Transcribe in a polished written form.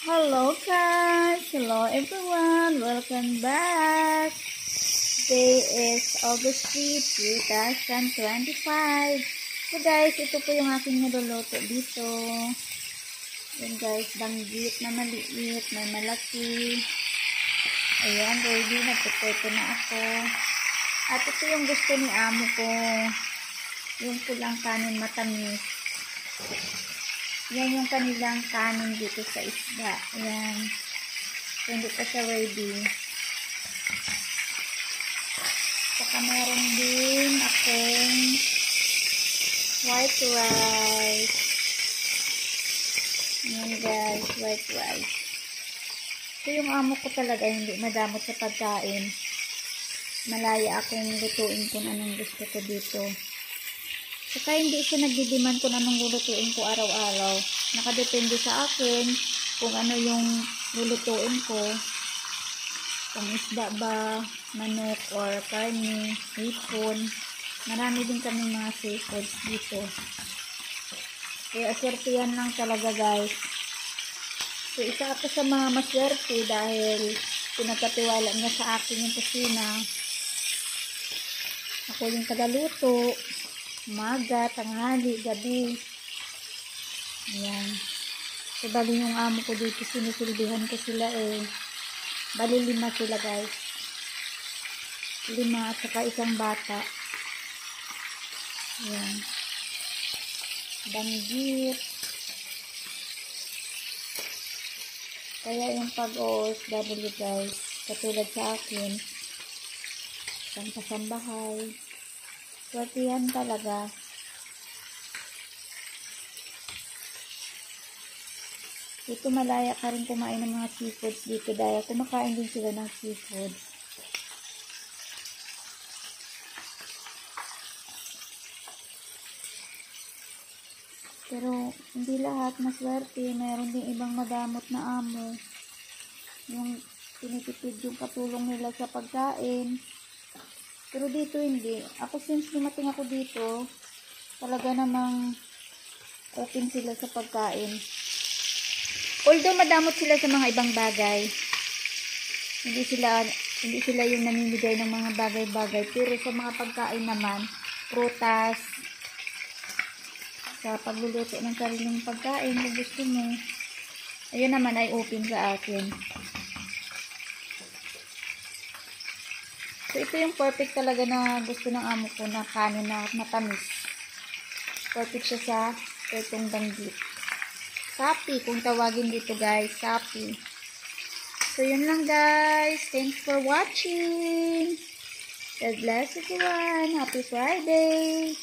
Hello guys, hello everyone, welcome back. Today is August 3, 2025. So guys, ito po yung aking niluluto dito. Yan guys, banggit na maliit, may malaki. Ayan, ready na, prepare na ako. At ito yung gusto ni amo ko, yung pulang kanin matamis. Yan yung kanilang kanin dito sa isda. Ayan. So, hindi pa siya ready. Saka meron din akong white rice. Ayan guys, white rice. So, yung amo ko talaga hindi madamot sa pagkain. Malaya akong lutuin kung anong gusto ko dito. Saka hindi siya nagdidiman kung anong lulutuin ko araw-araw. Nakadepende sa akin kung ano yung lulutuin ko. Kung isda ba, manok, or karne, hipon. Marami din kami mga seafoods dito. Kaya aswertihan lang talaga guys. So isa ako sa mga maswerte dahil pinagkatiwala niya sa akin yung kusina. Ako yung tagaluto. Umaga, tanghali, gabi. Ayan. So, bali yung amo ko dito, sinusilbihan ko sila eh. Bali 5 sila guys. 5 at saka isang bata. Ayan. Banggit. Kaya yung pag-OFW guys, katulad sa akin, isang kasambahay. Swertihan talaga. Dito malaya ka rin kumain ng mga seafoods dito dahil kumakain din sila ng seafood. Pero hindi lahat maswerte. Mayroon din ibang madamot na amo. Yung tinitipid yung katulong nila sa pagkain. Pero dito hindi. Ako since dumating ako dito, talaga namang open sila sa pagkain. Although madamot sila sa mga ibang bagay, hindi sila yung namimigay ng mga bagay-bagay. Pero sa mga pagkain naman, prutas, sa pagluluto ng sariling pagkain, kung gusto mo, ayun naman ay open sa akin. So, ito yung perfect talaga na gusto ng amo ko na kanin na matamis. Perfect siya sa itong banggit. Sapi, kung tawagin dito guys, sapi. So, yun lang guys. Thanks for watching. God bless everyone. Happy Friday.